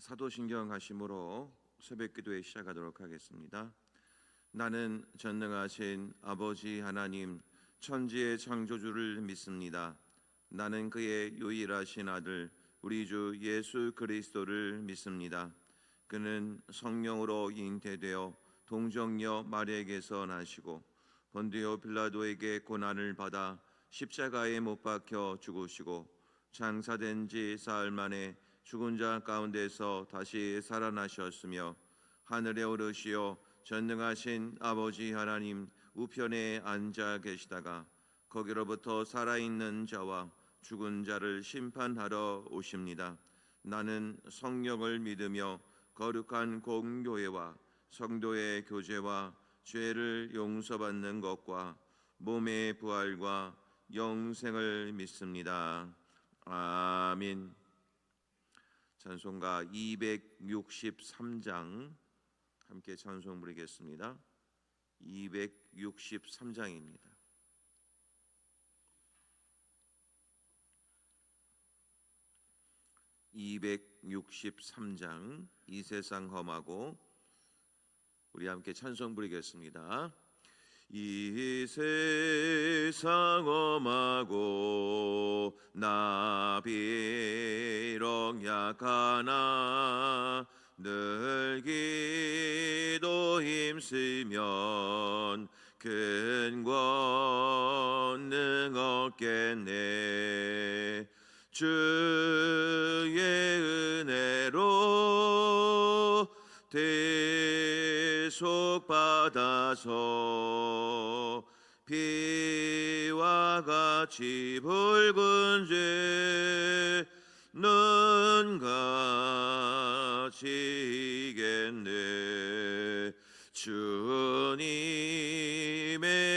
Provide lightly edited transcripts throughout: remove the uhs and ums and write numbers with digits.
사도신경 하심으로 새벽기도에 시작하도록 하겠습니다. 나는 전능하신 아버지 하나님 천지의 창조주를 믿습니다. 나는 그의 유일하신 아들 우리 주 예수 그리스도를 믿습니다. 그는 성령으로 잉태되어 동정녀 마리아에게서 나시고 본디오 빌라도에게 고난을 받아 십자가에 못 박혀 죽으시고 장사된 지 사흘 만에 죽은 자 가운데서 다시 살아나셨으며 하늘에 오르시어 전능하신 아버지 하나님 우편에 앉아 계시다가 거기로부터 살아있는 자와 죽은 자를 심판하러 오십니다. 나는 성령을 믿으며 거룩한 공교회와 성도의 교제와 죄를 용서받는 것과 몸의 부활과 영생을 믿습니다. 아멘. 찬송가 263장 함께 찬송 부르겠습니다. 263장입니다. (263장) 이 세상 험하고 우리 함께 찬송 부르겠습니다. 이 세상 험하고 나 비록 약하나 늘 기도 힘쓰면 큰 권능 얻겠네. 주의 은혜로 대속받아서 피와 같이 붉은 죄는 가지겠네. 주님의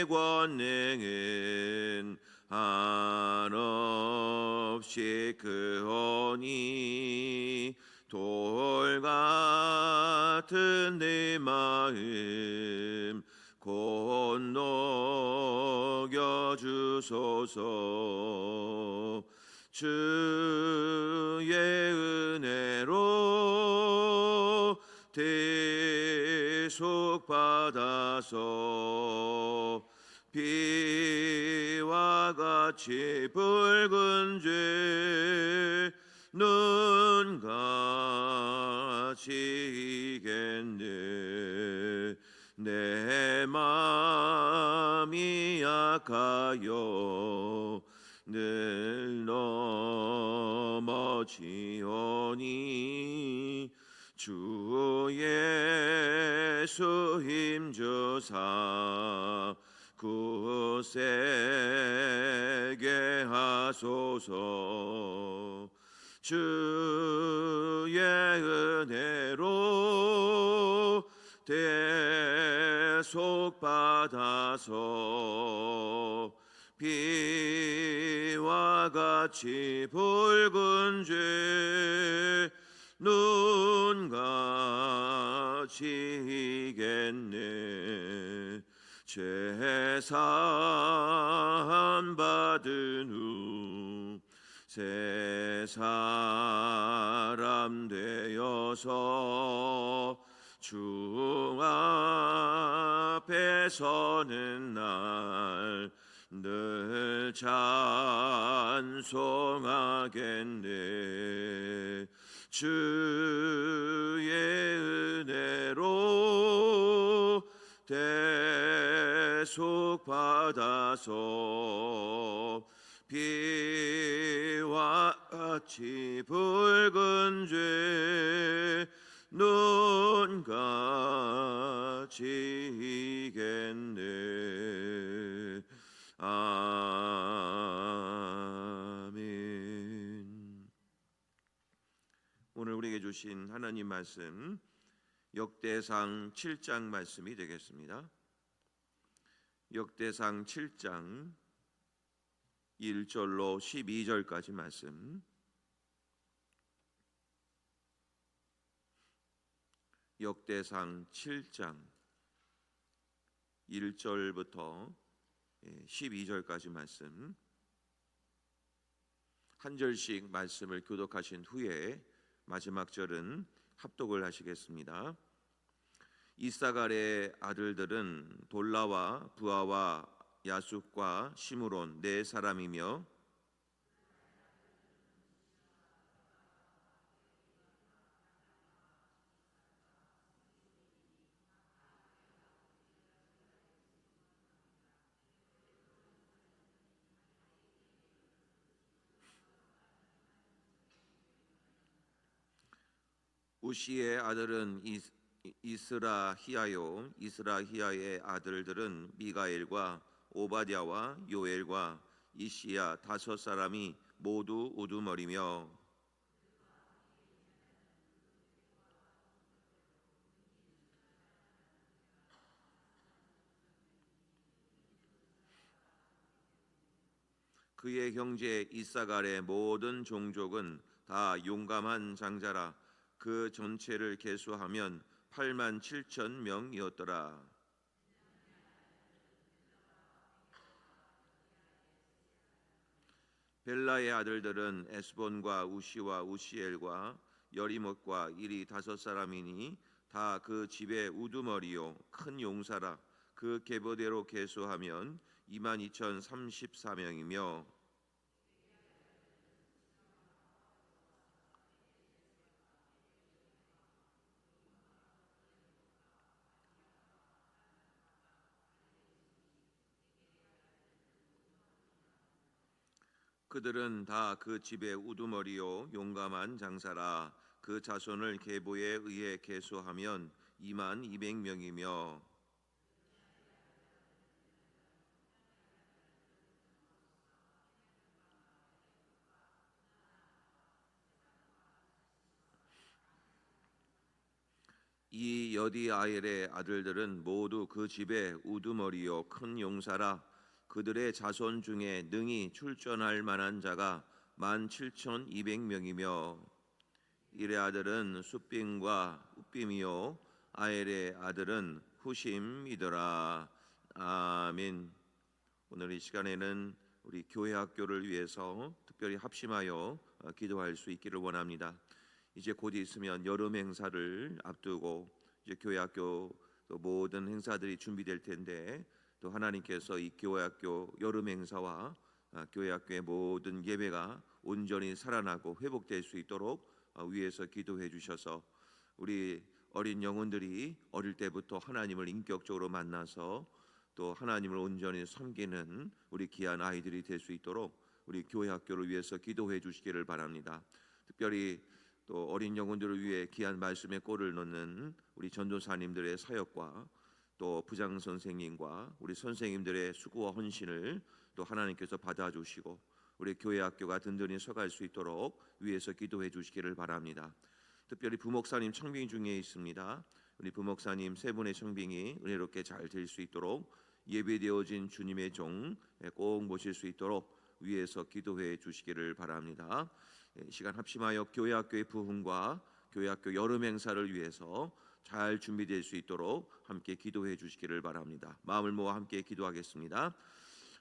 권능은 한없이 크오니 돌 같은 내 마음 곧 녹여 주소서. 주의 은혜로 대속받아서 피와 같이 붉은 죄는 가지겠네. 내 맘이 약하여 늘 넘어지오니 주 예수 힘주사 굳세게 하소서. 주의 은혜로 대속받아서 피와 같이 붉은 죄는 가지겠네. 제사함 받은 후 새 사람 되어서 주 앞에 서는 날 늘 찬송하겠네. 주의 은혜로 대속받아서 피와 같이 붉은 죄는 가지겠네. 아멘. 오늘 우리에게 주신 하나님 말씀 역대상 7장 말씀이 되겠습니다. 역대상 7장 1절로 12절까지 말씀. 역대상 7장 1절부터 12절까지 말씀 한 절씩 말씀을 교독하신 후에 마지막 절은 합독을 하시겠습니다. 이사갈의 아들들은 돌라와 부하와 야숫과 시므론 네 사람이며 우시의 아들은 이스라히야요 이스라히야의 아들들은 미가엘과 오바댜와 요엘과 이시야 다섯 사람이 모두 우두머리며 그의 형제 이사갈의 모든 종족은 다 용감한 장자라. 그 전체를 계수하면 8만 7천 명이었더라. 벨라의 아들들은 에스본과 우시와 우시엘과 여리못과 이리 다섯 사람이니 다 그 집의 우두머리요 큰 용사라. 그 계보대로 계수하면 22,034명이며 그들은 다 그 집의 우두머리요 용감한 장사라. 그 자손을 계보에 의해 계수하면 22,200명이며 이 여디아엘의 아들들은 모두 그 집의 우두머리요 큰 용사라. 그들의 자손 중에 능히 출전할 만한 자가 17,200명이며 일의 아들은 숫빔과 웃빔이요 아엘의 아들은 후심이더라. 아멘. 오늘 이 시간에는 우리 교회 학교를 위해서 특별히 합심하여 기도할 수 있기를 원합니다. 이제 곧 있으면 여름 행사를 앞두고 이제 교회 학교 또 모든 행사들이 준비될 텐데 또 하나님께서 이 교회 학교 여름 행사와 교회 학교의 모든 예배가 온전히 살아나고 회복될 수 있도록 위에서 기도해 주셔서 우리 어린 영혼들이 어릴 때부터 하나님을 인격적으로 만나서 또 하나님을 온전히 섬기는 우리 귀한 아이들이 될 수 있도록 우리 교회 학교를 위해서 기도해 주시기를 바랍니다. 특별히 또 어린 영혼들을 위해 귀한 말씀에 꼴을 넣는 우리 전도사님들의 사역과 또 부장 선생님과 우리 선생님들의 수고와 헌신을 또 하나님께서 받아주시고 우리 교회 학교가 든든히 서갈 수 있도록 위에서 기도해 주시기를 바랍니다. 특별히 부목사님 청빙 중에 있습니다. 우리 부목사님 세 분의 청빙이 은혜롭게 잘 될 수 있도록 예배되어진 주님의 종 꼭 모실 수 있도록 위에서 기도해 주시기를 바랍니다. 시간 합심하여 교회 학교의 부흥과 교회 학교 여름 행사를 위해서 잘 준비될 수 있도록 함께 기도해 주시기를 바랍니다. 마음을 모아 함께 기도하겠습니다.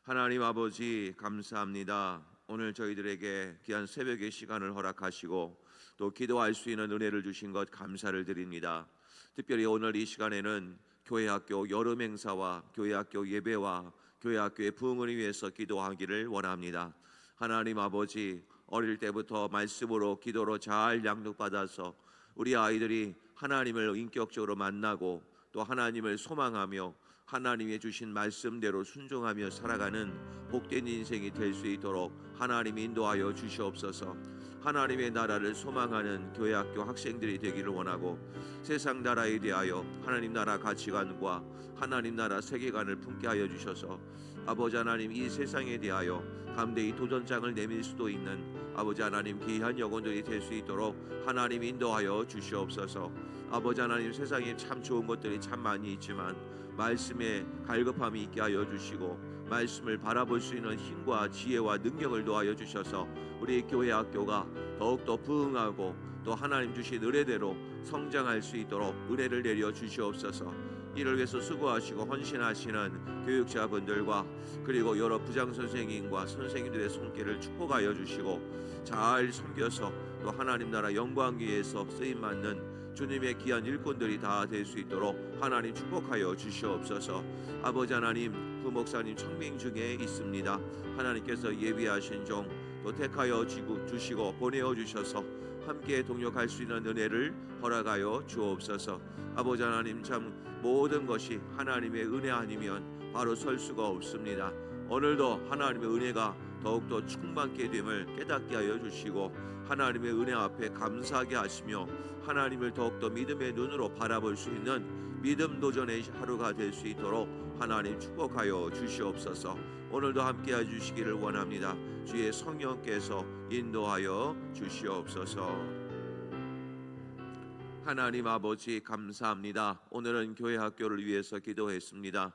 하나님 아버지 감사합니다. 오늘 저희들에게 귀한 새벽의 시간을 허락하시고 또 기도할 수 있는 은혜를 주신 것 감사를 드립니다. 특별히 오늘 이 시간에는 교회 학교 여름 행사와 교회 학교 예배와 교회 학교의 부흥을 위해서 기도하기를 원합니다. 하나님 아버지 어릴 때부터 말씀으로 기도로 잘 양육받아서 우리 아이들이 하나님을 인격적으로 만나고 또 하나님을 소망하며 하나님이 주신 말씀대로 순종하며 살아가는 복된 인생이 될 수 있도록 하나님 인도하여 주시옵소서. 하나님의 나라를 소망하는 교회 학교 학생들이 되기를 원하고 세상 나라에 대하여 하나님 나라 가치관과 하나님 나라 세계관을 품게 하여 주셔서 아버지 하나님 이 세상에 대하여 담대히 도전장을 내밀 수도 있는 아버지 하나님 귀한 영혼들이 될 수 있도록 하나님 인도하여 주시옵소서. 아버지 하나님 세상에 참 좋은 것들이 참 많이 있지만 말씀에 갈급함이 있게 하여 주시고 말씀을 바라볼 수 있는 힘과 지혜와 능력을 도하여 주셔서 우리 교회 학교가 더욱더 부흥하고 또 하나님 주신 은혜대로 성장할 수 있도록 은혜를 내려 주시옵소서. 이를 위해서 수고하시고 헌신하시는 교육자분들과 그리고 여러 부장 선생님과 선생님들의 손길을 축복하여 주시고 잘 섬겨서 또 하나님 나라 영광 위에서 쓰임 받는 주님의 귀한 일꾼들이 다 될 수 있도록 하나님 축복하여 주시옵소서. 아버지 하나님, 부목사님 청빙 중에 있습니다. 하나님께서 예비하신 종 또 택하여 주시고 보내어 주셔서 함께 동역할 수 있는 은혜를 허락하여 주옵소서. 아버지 하나님, 참 모든 것이 하나님의 은혜 아니면 바로 설 수가 없습니다. 오늘도 하나님의 은혜가 더욱더 충만케 됨을 깨닫게 하여 주시고 하나님의 은혜 앞에 감사하게 하시며 하나님을 더욱더 믿음의 눈으로 바라볼 수 있는 믿음 도전의 하루가 될 수 있도록 하나님 축복하여 주시옵소서. 오늘도 함께 해주시기를 원합니다. 주의 성령께서 인도하여 주시옵소서. 하나님 아버지 감사합니다. 오늘은 교회 학교를 위해서 기도했습니다.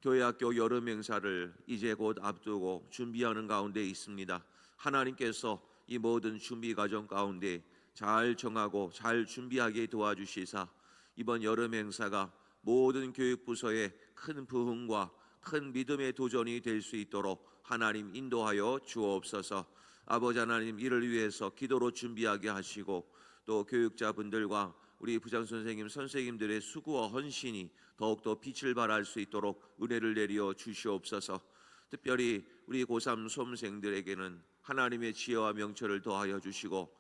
교회 학교 여름 행사를 이제 곧 앞두고 준비하는 가운데 있습니다. 하나님께서 이 모든 준비 과정 가운데 잘 정하고 잘 준비하게 도와주시사 이번 여름 행사가 모든 교육부서의 큰 부흥과 큰 믿음의 도전이 될 수 있도록 하나님 인도하여 주옵소서. 아버지 하나님, 이를 위해서 기도로 준비하게 하시고 또 교육자분들과 우리 부장 선생님, 선생님들의 수고와 헌신이 더욱더 빛을 발할 수 있도록 은혜를 내려 주시옵소서. 특별히 우리 고3 수험생들에게는 하나님의 지혜와 명철을 더하여 주시고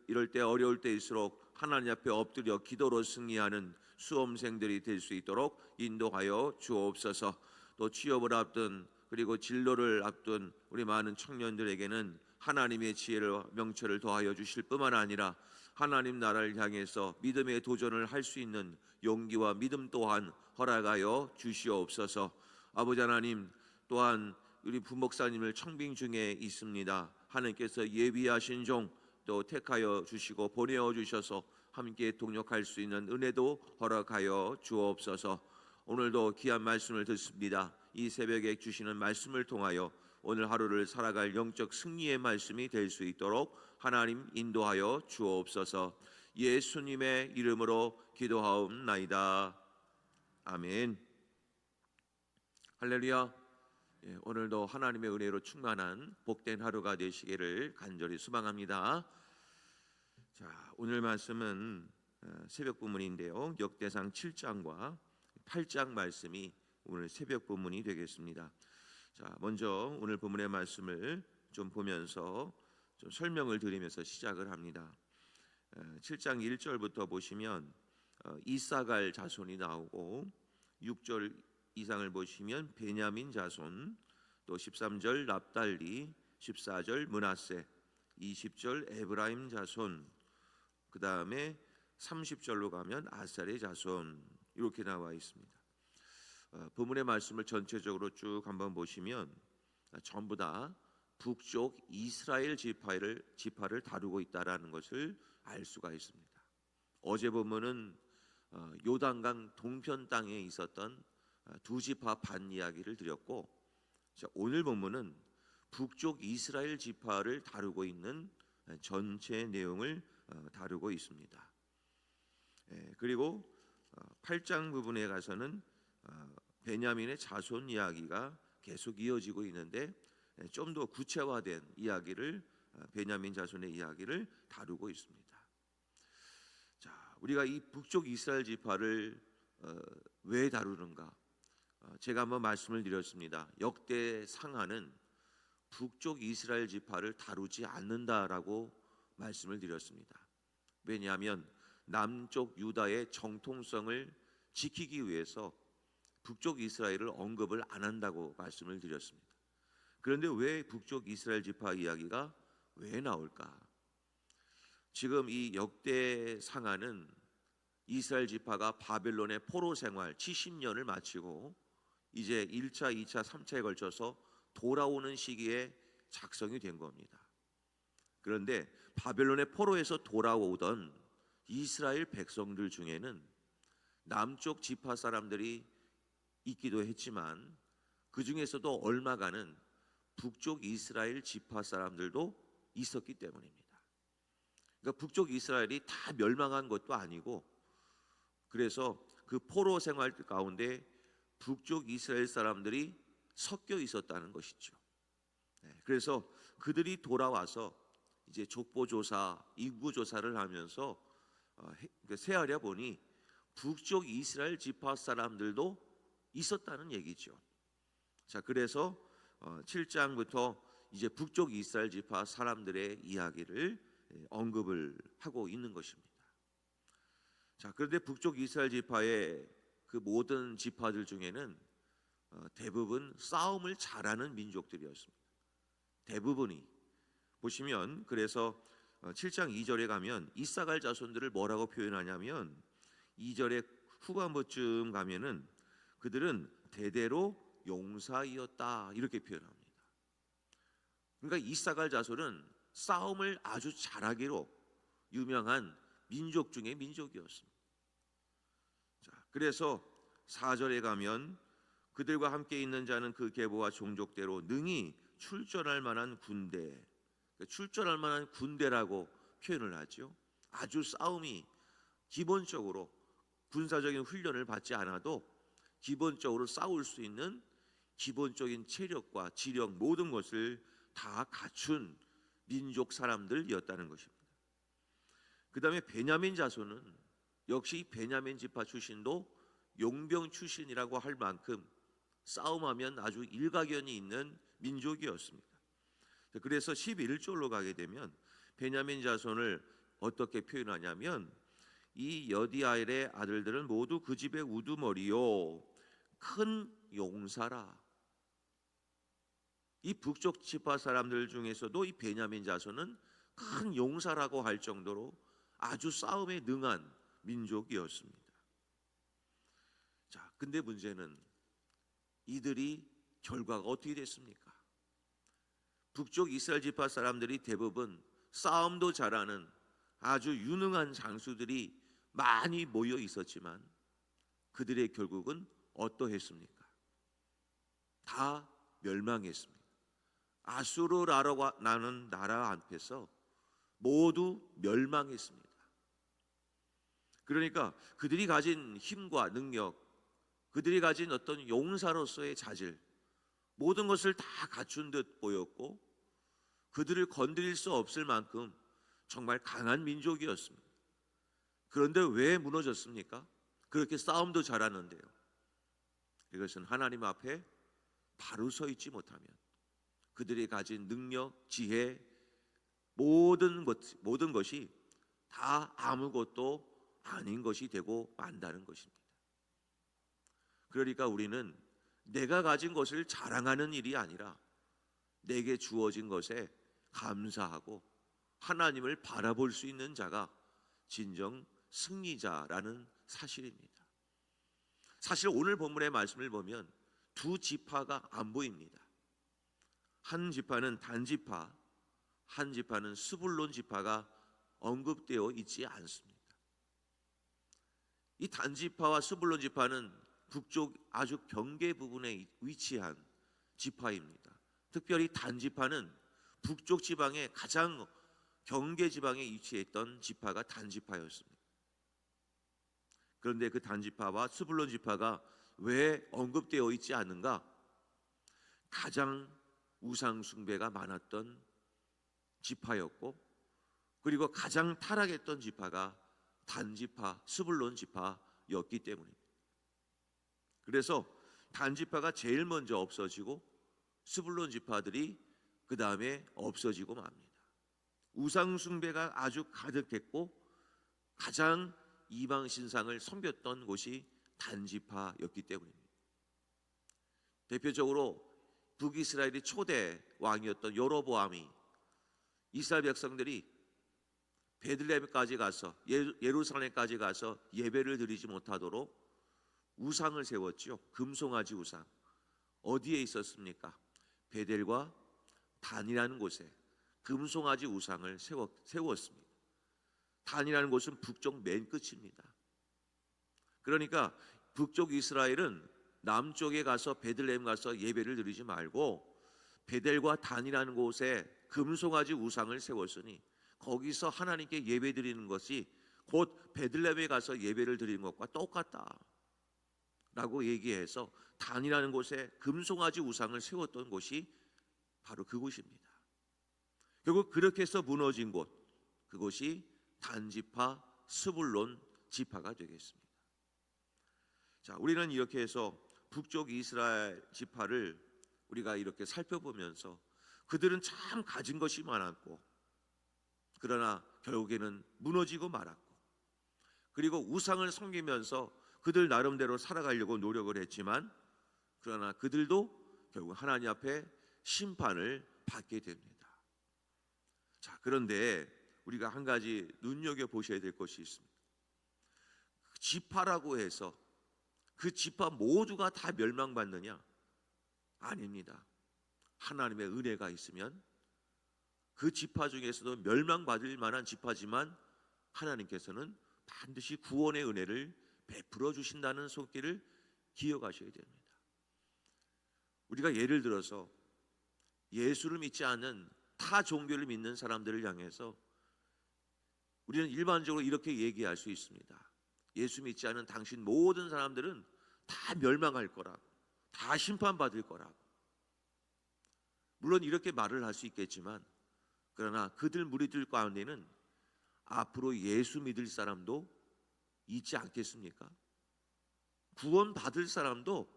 이럴 때 어려울 때일수록 하나님 앞에 엎드려 기도로 승리하는 수험생들이 될 수 있도록 인도하여 주옵소서. 또 취업을 앞둔 그리고 진로를 앞둔 우리 많은 청년들에게는 하나님의 지혜를 명철을 더하여 주실 뿐만 아니라 하나님 나라를 향해서 믿음의 도전을 할 수 있는 용기와 믿음 또한 허락하여 주시옵소서. 아버지 하나님, 또한 우리 부목사님을 청빙 중에 있습니다. 하나님께서 예비하신 종 또 택하여 주시고 보내어 주셔서 함께 동역할 수 있는 은혜도 허락하여 주옵소서. 오늘도 귀한 말씀을 듣습니다. 이 새벽에 주시는 말씀을 통하여 오늘 하루를 살아갈 영적 승리의 말씀이 될 수 있도록 하나님 인도하여 주옵소서. 예수님의 이름으로 기도하옵나이다. 아멘. 할렐루야. 오늘도 하나님의 은혜로 충만한 복된 하루가 되시기를 간절히 소망합니다. 자, 오늘 말씀은 새벽 본문인데요. 역대상 7장과 8장 말씀이 오늘 새벽 본문이 되겠습니다. 자, 먼저 오늘 본문의 말씀을 좀 보면서 좀 설명을 드리면서 시작을 합니다. 7장 1절부터 보시면 이사갈 자손이 나오고 6절 이상을 보시면 베냐민 자손, 또 13절 납달리, 14절 므낫세, 20절 에브라임 자손, 그 다음에 30절로 가면 아살의 자손, 이렇게 나와 있습니다. 본문의 말씀을 전체적으로 쭉 한번 보시면 전부 다 북쪽 이스라엘 지파를 다루고 있다라는 것을 알 수가 있습니다. 어제 본문은 요단강 동편 땅에 있었던 두 지파 반 이야기를 드렸고, 오늘 본문은 북쪽 이스라엘 지파를 다루고 있는 전체 내용을 다루고 있습니다. 그리고 8장 부분에 가서는 베냐민의 자손 이야기가 계속 이어지고 있는데 좀 더 구체화된 이야기를 베냐민 자손의 이야기를 다루고 있습니다. 자, 우리가 이 북쪽 이스라엘 지파를 왜 다루는가? 제가 한번 말씀을 드렸습니다. 역대 상하는 북쪽 이스라엘 지파를 다루지 않는다라고 말씀을 드렸습니다. 왜냐하면 남쪽 유다의 정통성을 지키기 위해서 북쪽 이스라엘을 언급을 안 한다고 말씀을 드렸습니다. 그런데 왜 북쪽 이스라엘 지파 이야기가 왜 나올까? 지금 이 역대 상하는 이스라엘 지파가 바벨론의 포로 생활 70년을 마치고 이제 1차, 2차, 3차에 걸쳐서 돌아오는 시기에 작성이 된 겁니다. 그런데 바벨론의 포로에서 돌아오던 이스라엘 백성들 중에는 남쪽 지파 사람들이 있기도 했지만 그 중에서도 얼마가는 북쪽 이스라엘 지파 사람들도 있었기 때문입니다. 그러니까 북쪽 이스라엘이 다 멸망한 것도 아니고, 그래서 그 포로 생활 가운데 북쪽 이스라엘 사람들이 섞여 있었다는 것이죠. 그래서 그들이 돌아와서 이제 족보조사, 인구조사를 하면서 세하려 보니 북쪽 이스라엘 지파 사람들도 있었다는 얘기죠. 자, 그래서 7장부터 이제 북쪽 이스라엘 지파 사람들의 이야기를 언급을 하고 있는 것입니다. 자, 그런데 북쪽 이스라엘 지파의 그 모든 지파들 중에는 대부분 싸움을 잘하는 민족들이었습니다. 대부분이 보시면, 그래서 7장 2절에 가면 이사갈 자손들을 뭐라고 표현하냐면 2절의 후반부쯤 가면은 그들은 대대로 용사이었다 이렇게 표현합니다. 그러니까 이사갈 자손은 싸움을 아주 잘하기로 유명한 민족 중의 민족이었습니다. 자, 그래서 4절에 가면 그들과 함께 있는 자는 그 계보와 종족대로 능히 출전할 만한 군대, 출전할 만한 군대라고 표현을 하죠. 아주 싸움이 기본적으로 군사적인 훈련을 받지 않아도 기본적으로 싸울 수 있는 기본적인 체력과 지력 모든 것을 다 갖춘 민족 사람들이었다는 것입니다. 그 다음에 베냐민 자손은 역시 베냐민 지파 출신도 용병 출신이라고 할 만큼 싸움하면 아주 일가견이 있는 민족이었습니다. 그래서 11절로 가게 되면 베냐민 자손을 어떻게 표현하냐면 이 여디아엘의 아들들은 모두 그 집의 우두머리요 큰 용사라. 이 북쪽 지파 사람들 중에서도 이 베냐민 자손은 큰 용사라고 할 정도로 아주 싸움에 능한 민족이었습니다. 자, 근데 문제는 이들이 결과가 어떻게 됐습니까? 북쪽 이스라엘 지파 사람들이 대부분 싸움도 잘하는 아주 유능한 장수들이 많이 모여 있었지만 그들의 결국은 어떠했습니까? 다 멸망했습니다. 아수르라고 나는 나라 앞에서 모두 멸망했습니다. 그러니까 그들이 가진 힘과 능력, 그들이 가진 어떤 용사로서의 자질, 모든 것을 다 갖춘 듯 보였고 그들을 건드릴 수 없을 만큼 정말 강한 민족이었습니다. 그런데 왜 무너졌습니까? 그렇게 싸움도 잘하는데요. 이것은 하나님 앞에 바로 서 있지 못하면 그들이 가진 능력, 지혜, 모든 것이 다 아무것도 아닌 것이 되고 만다는 것입니다. 그러니까 우리는 내가 가진 것을 자랑하는 일이 아니라 내게 주어진 것에 감사하고 하나님을 바라볼 수 있는 자가 진정 승리자라는 사실입니다. 사실 오늘 본문의 말씀을 보면 두 지파가 안 보입니다. 한 지파는 단지파, 한 지파는 스불론 지파가 언급되어 있지 않습니다. 이 단지파와 스불론 지파는 북쪽 아주 경계 부분에 위치한 지파입니다. 특별히 단지파는 북쪽 지방의 가장 경계 지방에 위치했던 지파가 단지파였습니다. 그런데 그 단지파와 스불론 지파가 왜 언급되어 있지 않는가? 가장 우상 숭배가 많았던 지파였고 그리고 가장 타락했던 지파가 단지파, 스불론 지파였기 때문입니다. 그래서 단지파가 제일 먼저 없어지고 스불론 지파들이 그 다음에 없어지고 맙니다. 우상 숭배가 아주 가득했고 가장 이방 신상을 섬겼던 곳이 단지파였기 때문입니다. 대표적으로 북이스라엘의 초대 왕이었던 여로보암이 이스라엘 백성들이 베들레헴까지 가서 예루살렘까지 가서 예배를 드리지 못하도록 우상을 세웠죠. 금송아지 우상. 어디에 있었습니까? 베델과 단이라는 곳에 금송아지 우상을 세웠습니다. 단이라는 곳은 북쪽 맨 끝입니다. 그러니까 북쪽 이스라엘은 남쪽에 가서 베들레헴 가서 예배를 드리지 말고 베델과 단이라는 곳에 금송아지 우상을 세웠으니 거기서 하나님께 예배 드리는 것이 곧 베들레헴에 가서 예배를 드리는 것과 똑같다. 얘기해서 단이라는 곳에 금송아지 우상을 세웠던 곳이 바로 그곳입니다. 결국 그렇게 해서 무너진 곳, 그곳이 단 지파 스불론 지파가 되겠습니다. 자, 우리는 이렇게 해서 북쪽 이스라엘 지파를 우리가 이렇게 살펴보면서 그들은 참 가진 것이 많았고, 그러나 결국에는 무너지고 말았고, 그리고 우상을 섬기면서 그들 나름대로 살아가려고 노력을 했지만, 그러나 그들도 결국 하나님 앞에 심판을 받게 됩니다. 자, 그런데 우리가 한 가지 눈여겨보셔야 될 것이 있습니다. 그 지파라고 해서 그 지파 모두가 다 멸망받느냐? 아닙니다. 하나님의 은혜가 있으면 그 지파 중에서도 멸망받을 만한 지파지만 하나님께서는 반드시 구원의 은혜를 베풀어 주신다는 속기를 기억하셔야 됩니다. 우리가 예를 들어서 예수를 믿지 않는 타 종교를 믿는 사람들을 향해서 우리는 일반적으로 이렇게 얘기할 수 있습니다. 예수 믿지 않은 당신 모든 사람들은 다 멸망할 거라고, 다 심판받을 거라고. 물론 이렇게 말을 할 수 있겠지만, 그러나 그들 무리들 가운데는 앞으로 예수 믿을 사람도 있지 않겠습니까? 구원 받을 사람도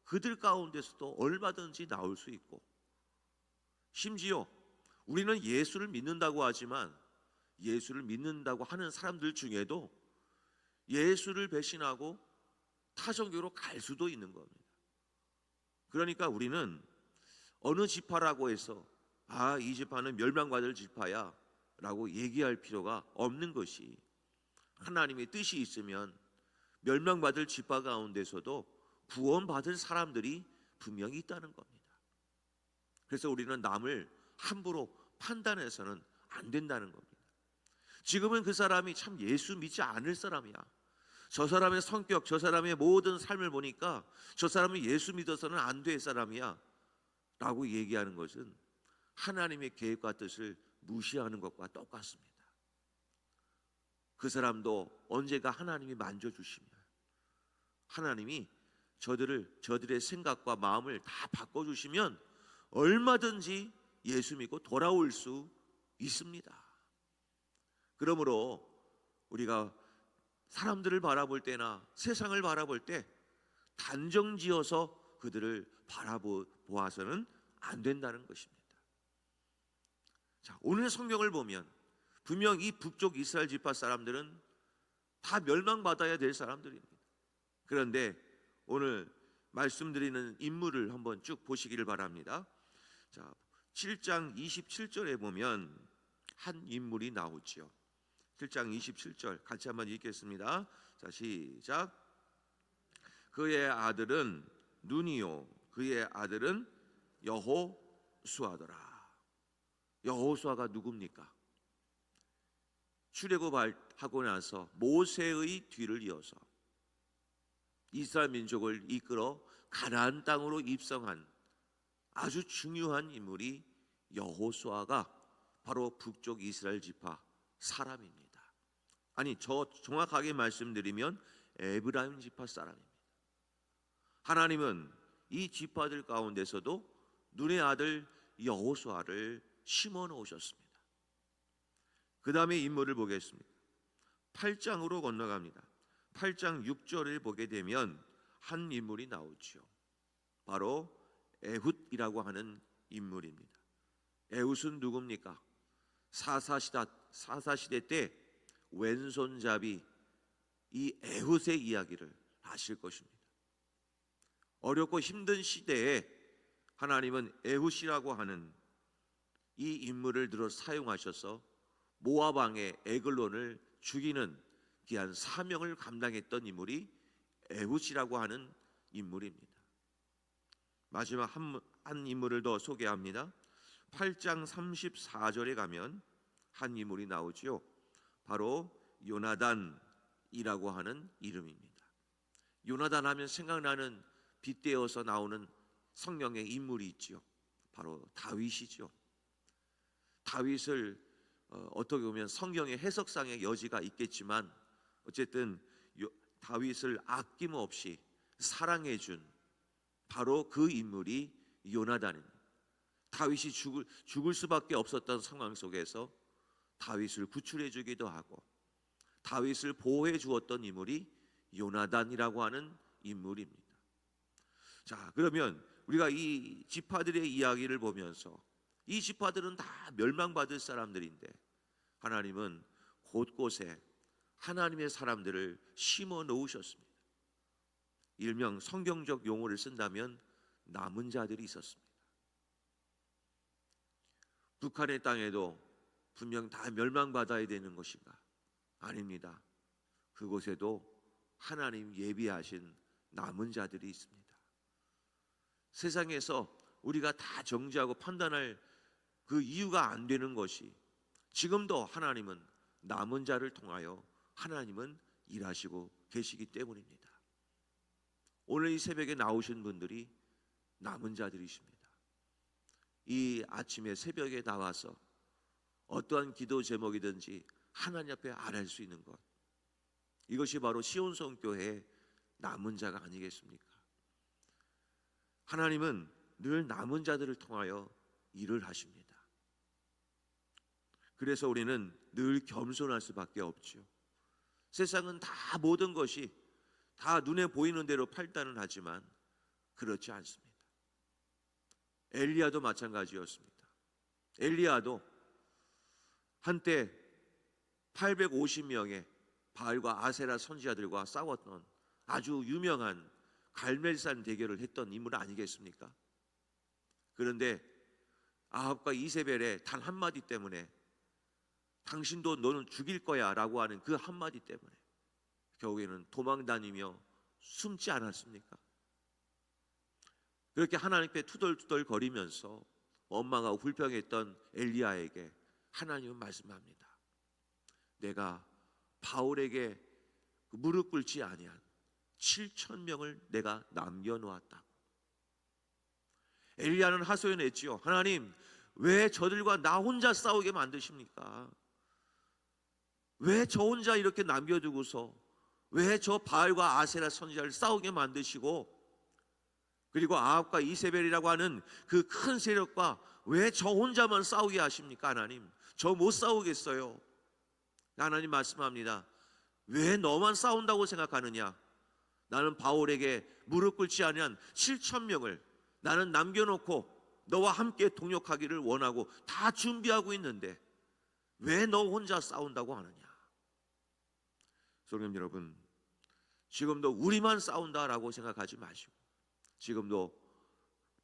그들 가운데서도 얼마든지 나올 수 있고, 심지어 우리는 예수를 믿는다고 하지만 예수를 믿는다고 하는 사람들 중에도 예수를 배신하고 타종교로 갈 수도 있는 겁니다. 그러니까 우리는 어느 지파라고 해서 이 지파는 멸망받을 지파야 라고 얘기할 필요가 없는 것이, 하나님의 뜻이 있으면 멸망받을 지파 가운데서도 구원받을 사람들이 분명히 있다는 겁니다. 그래서 우리는 남을 함부로 판단해서는 안 된다는 겁니다. 지금은 그 사람이 참 예수 믿지 않을 사람이야, 저 사람의 성격, 저 사람의 모든 삶을 보니까 저 사람은 예수 믿어서는 안 될 사람이야 라고 얘기하는 것은 하나님의 계획과 뜻을 무시하는 것과 똑같습니다. 그 사람도 언제가 하나님이 만져주시면 하나님이 저들의 생각과 마음을 다 바꿔주시면 얼마든지 예수 믿고 돌아올 수 있습니다. 그러므로 우리가 사람들을 바라볼 때나 세상을 바라볼 때 단정지어서 그들을 바라보아서는 안 된다는 것입니다. 자, 오늘 성경을 보면 분명 이 북쪽 이스라엘 지파 사람들은 다 멸망받아야 될 사람들입니다. 그런데 오늘 말씀드리는 인물을 한번 쭉 보시기를 바랍니다. 자, 7장 27절에 보면 한 인물이 나오지요. 7장 27절 같이 한번 읽겠습니다. 자, 시작. 그의 아들은 눈이요 그의 아들은 여호수아더라. 여호수아가 누굽니까? 출애굽하고 나서 모세의 뒤를 이어서 이스라엘 민족을 이끌어 가나안 땅으로 입성한 아주 중요한 인물이 여호수아가 바로 북쪽 이스라엘 지파 사람입니다. 아니, 저 정확하게 말씀드리면 에브라임 지파 사람입니다. 하나님은 이 지파들 가운데서도 눈의 아들 여호수아를 심어 놓으셨습니다. 그 다음에 인물을 보겠습니다. 8장으로 건너갑니다. 8장 6절을 보게 되면 한 인물이 나오죠. 바로 에훗이라고 하는 인물입니다. 에훗은 누굽니까? 사사시대 때 왼손잡이 이 에훗의 이야기를 아실 것입니다. 어렵고 힘든 시대에 하나님은 에훗이라고 하는 이 인물을 들어 사용하셔서 모압 왕의 에글론을 죽이는 귀한 사명을 감당했던 인물이 에훗이라고 하는 인물입니다. 마지막 한 인물을 더 소개합니다. 8장 34절에 가면 한 인물이 나오지요. 바로 요나단이라고 하는 이름입니다. 요나단 하면 생각나는 빗대어서 나오는 성경의 인물이 있지요. 바로 다윗이죠. 다윗을 어떻게 보면 성경의 해석상의 여지가 있겠지만 어쨌든 다윗을 아낌없이 사랑해 준 바로 그 인물이 요나단입니다. 다윗이 죽을 수밖에 없었던 상황 속에서 다윗을 구출해 주기도 하고 다윗을 보호해 주었던 인물이 요나단이라고 하는 인물입니다. 자, 그러면 우리가 이 지파들의 이야기를 보면서 이 지파들은 다 멸망받을 사람들인데 하나님은 곳곳에 하나님의 사람들을 심어 놓으셨습니다. 일명 성경적 용어를 쓴다면 남은 자들이 있었습니다. 북한의 땅에도 분명 다 멸망받아야 되는 것인가? 아닙니다. 그곳에도 하나님 예비하신 남은 자들이 있습니다. 세상에서 우리가 다 정죄하고 판단할 그 이유가 안 되는 것이 지금도 하나님은 남은 자를 통하여 하나님은 일하시고 계시기 때문입니다. 오늘 이 새벽에 나오신 분들이 남은 자들이십니다. 이 아침에 새벽에 나와서 어떠한 기도 제목이든지 하나님 앞에 아뢰할 수 있는 것, 이것이 바로 시온성교회의 남은 자가 아니겠습니까? 하나님은 늘 남은 자들을 통하여 일을 하십니다. 그래서 우리는 늘 겸손할 수밖에 없죠. 세상은 다 모든 것이 다 눈에 보이는 대로 판단은 하지만 그렇지 않습니다. 엘리야도 마찬가지였습니다. 엘리야도 한때 850명의 바알과 아세라 선지자들과 싸웠던 아주 유명한 갈멜산 대결을 했던 인물 아니겠습니까? 그런데 아합과 이세벨의 단 한마디 때문에 당신도 너는 죽일 거야 라고 하는 그 한마디 때문에 결국에는 도망다니며 숨지 않았습니까? 그렇게 하나님께 투덜투덜 거리면서 원망하고 불평했던 엘리야에게 하나님은 말씀합니다. 내가 바울에게 무릎 꿇지 아니한 7,000명을 내가 남겨놓았다고. 엘리야는 하소연했지요. 하나님, 왜 저들과 나 혼자 싸우게 만드십니까? 왜 저 혼자 이렇게 남겨두고서 왜 저 바알과 아세라 선지자를 싸우게 만드시고 그리고 아합과 이세벨이라고 하는 그 큰 세력과 왜 저 혼자만 싸우게 하십니까? 하나님, 저 못 싸우겠어요. 하나님 말씀합니다. 왜 너만 싸운다고 생각하느냐? 나는 바울에게 무릎 꿇지 아니한 7,000명을 나는 남겨놓고 너와 함께 동역하기를 원하고 다 준비하고 있는데 왜 너 혼자 싸운다고 하느냐? 성도 여러분, 지금도 우리만 싸운다라고 생각하지 마시고 지금도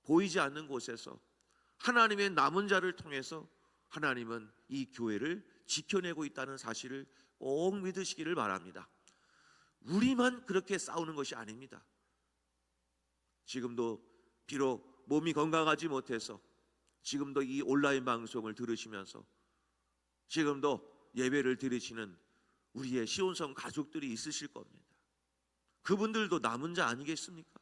보이지 않는 곳에서 하나님의 남은 자를 통해서 하나님은 이 교회를 지켜내고 있다는 사실을 꼭 믿으시기를 바랍니다. 우리만 그렇게 싸우는 것이 아닙니다. 지금도 비록 몸이 건강하지 못해서 지금도 이 온라인 방송을 들으시면서 지금도 예배를 드리시는 우리의 시온성 가족들이 있으실 겁니다. 그분들도 남은 자 아니겠습니까?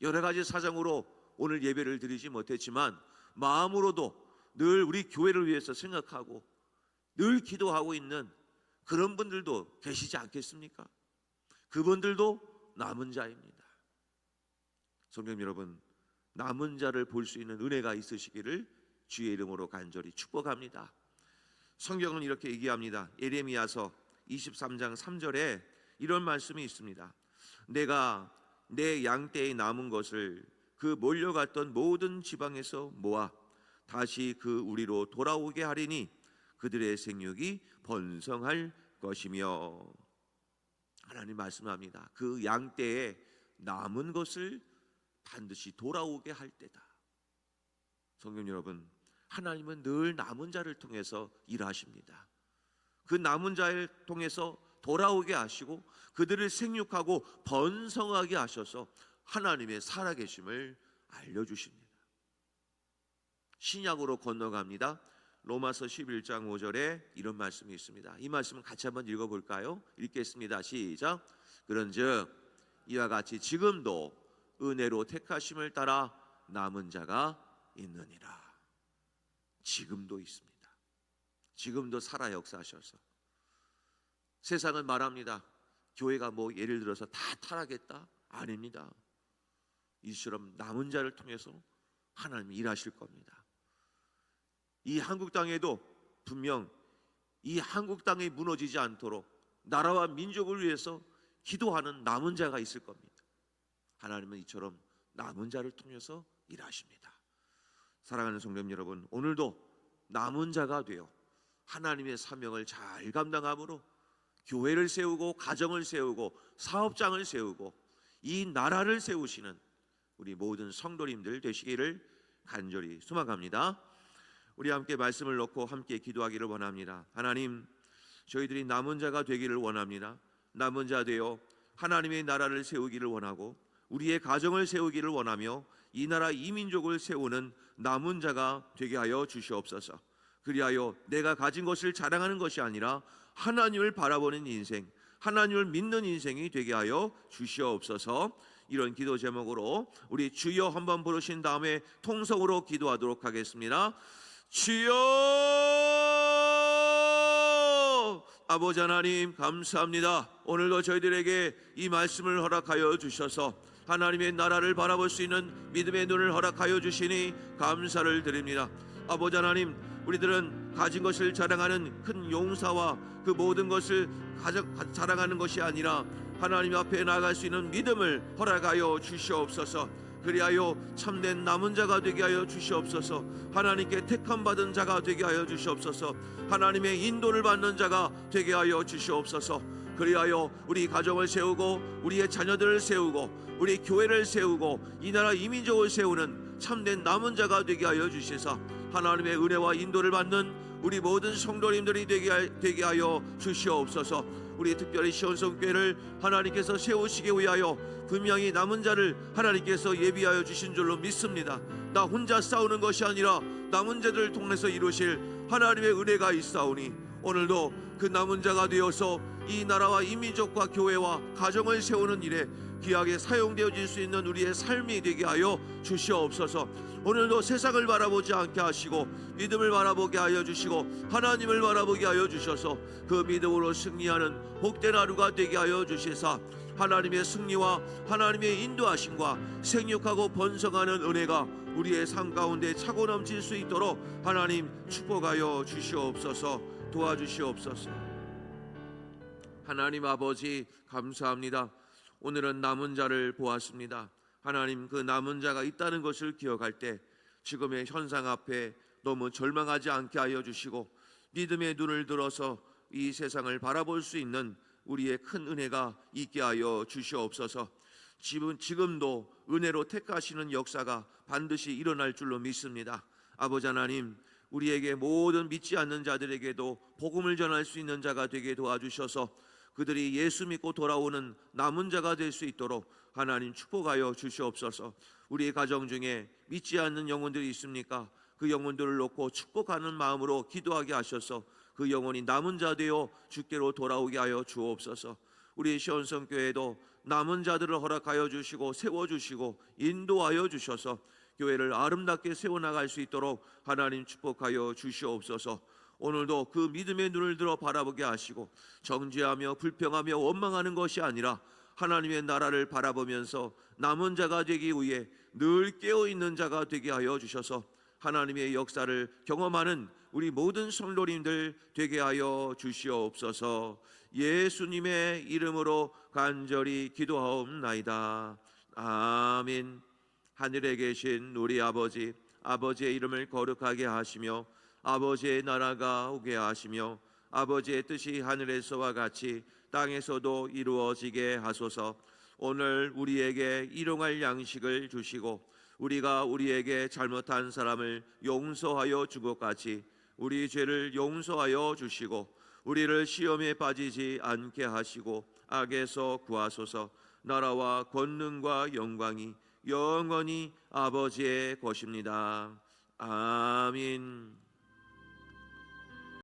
여러 가지 사정으로 오늘 예배를 드리지 못했지만 마음으로도 늘 우리 교회를 위해서 생각하고 늘 기도하고 있는 그런 분들도 계시지 않겠습니까? 그분들도 남은 자입니다. 성도 여러분, 남은 자를 볼 수 있는 은혜가 있으시기를 주의 이름으로 간절히 축복합니다. 성경은 이렇게 얘기합니다. 예레미야서 23장 3절에 이런 말씀이 있습니다. 내가 내 양떼에 남은 것을 그 몰려갔던 모든 지방에서 모아 다시 그 우리로 돌아오게 하리니 그들의 생육이 번성할 것이며. 하나님 말씀합니다. 그 양떼에 남은 것을 반드시 돌아오게 할 때다. 성경 여러분, 하나님은 늘 남은 자를 통해서 일하십니다. 그 남은 자를 통해서 돌아오게 하시고 그들을 생육하고 번성하게 하셔서 하나님의 살아계심을 알려주십니다. 신약으로 건너갑니다. 로마서 11장 5절에 이런 말씀이 있습니다. 이 말씀을 같이 한번 읽어볼까요? 읽겠습니다. 시작. 그런즉 이와 같이 지금도 은혜로 택하심을 따라 남은 자가 있느니라. 지금도 있습니다. 지금도 살아 역사하셔서. 세상은 말합니다. 교회가 뭐 예를 들어서 다 타락했다, 아닙니다. 이처럼 남은 자를 통해서 하나님이 일하실 겁니다. 이 한국 땅에도 분명 이 한국 땅이 무너지지 않도록 나라와 민족을 위해서 기도하는 남은 자가 있을 겁니다. 하나님은 이처럼 남은 자를 통해서 일하십니다. 사랑하는 성도님 여러분, 오늘도 남은 자가 되어 하나님의 사명을 잘 감당함으로 교회를 세우고 가정을 세우고 사업장을 세우고 이 나라를 세우시는 우리 모든 성도님들 되시기를 간절히 소망합니다. 우리 함께 말씀을 놓고 함께 기도하기를 원합니다. 하나님, 저희들이 남은 자가 되기를 원합니다. 남은 자 되어 하나님의 나라를 세우기를 원하고 우리의 가정을 세우기를 원하며 이 나라 이 민족을 세우는 남은 자가 되게 하여 주시옵소서. 그리하여 내가 가진 것을 자랑하는 것이 아니라 하나님을 바라보는 인생, 하나님을 믿는 인생이 되게 하여 주시옵소서. 이런 기도 제목으로 우리 주여 한번 부르신 다음에 통성으로 기도하도록 하겠습니다. 주여! 아버지 하나님 감사합니다. 오늘도 저희들에게 이 말씀을 허락하여 주셔서 하나님의 나라를 바라볼 수 있는 믿음의 눈을 허락하여 주시니 감사를 드립니다. 아버지 하나님, 우리들은 가진 것을 자랑하는 큰 용사와 그 모든 것을 자랑하는 것이 아니라 하나님 앞에 나아갈 수 있는 믿음을 허락하여 주시옵소서. 그리하여 참된 남은 자가 되게 하여 주시옵소서. 하나님께 택함 받은 자가 되게 하여 주시옵소서. 하나님의 인도를 받는 자가 되게 하여 주시옵소서. 그리하여 우리 가정을 세우고 우리의 자녀들을 세우고 우리 교회를 세우고 이 나라 이 민족을 세우는 참된 남은 자가 되게 하여 주시사 하나님의 은혜와 인도를 받는 우리 모든 성도님들이 되게 하여 주시옵소서. 우리 특별히 시온성교회를 하나님께서 세우시기 위하여 분명히 남은 자를 하나님께서 예비하여 주신 줄로 믿습니다. 나 혼자 싸우는 것이 아니라 남은 자들을 통해서 이루실 하나님의 은혜가 있사오니 오늘도 그 남은 자가 되어서 이 나라와 이 민족과 교회와 가정을 세우는 일에 귀하게 사용되어질 수 있는 우리의 삶이 되게 하여 주시옵소서. 오늘도 세상을 바라보지 않게 하시고 믿음을 바라보게 하여 주시고 하나님을 바라보게 하여 주셔서 그 믿음으로 승리하는 복된 하루가 되게 하여 주시사 하나님의 승리와 하나님의 인도하심과 생육하고 번성하는 은혜가 우리의 삶 가운데 차고 넘칠 수 있도록 하나님 축복하여 주시옵소서. 도와주시옵소서. 하나님 아버지 감사합니다. 오늘은 남은 자를 보았습니다. 하나님, 그 남은 자가 있다는 것을 기억할 때 지금의 현상 앞에 너무 절망하지 않게 하여 주시고 믿음의 눈을 들어서 이 세상을 바라볼 수 있는 우리의 큰 은혜가 있게 하여 주시옵소서. 지금도 은혜로 택하시는 역사가 반드시 일어날 줄로 믿습니다. 아버지 하나님, 우리에게 모든 믿지 않는 자들에게도 복음을 전할 수 있는 자가 되게 도와주셔서 그들이 예수 믿고 돌아오는 남은 자가 될 수 있도록 하나님 축복하여 주시옵소서. 우리 가정 중에 믿지 않는 영혼들이 있습니까? 그 영혼들을 놓고 축복하는 마음으로 기도하게 하셔서 그 영혼이 남은 자 되어 주께로 돌아오게 하여 주옵소서. 우리 시온성교회도 남은 자들을 허락하여 주시고 세워주시고 인도하여 주셔서 교회를 아름답게 세워나갈 수 있도록 하나님 축복하여 주시옵소서. 오늘도 그 믿음의 눈을 들어 바라보게 하시고 정죄하며 불평하며 원망하는 것이 아니라 하나님의 나라를 바라보면서 남은 자가 되기 위해 늘 깨어있는 자가 되게 하여 주셔서 하나님의 역사를 경험하는 우리 모든 성도님들 되게 하여 주시옵소서. 예수님의 이름으로 간절히 기도하옵나이다. 아멘. 하늘에 계신 우리 아버지, 아버지의 이름을 거룩하게 하시며 아버지의 나라가 오게 하시며 아버지의 뜻이 하늘에서와 같이 땅에서도 이루어지게 하소서. 오늘 우리에게 일용할 양식을 주시고 우리가 우리에게 잘못한 사람을 용서하여 준 것 같이 우리 죄를 용서하여 주시고 우리를 시험에 빠지지 않게 하시고 악에서 구하소서. 나라와 권능과 영광이 영원히 아버지의 것입니다. 아멘.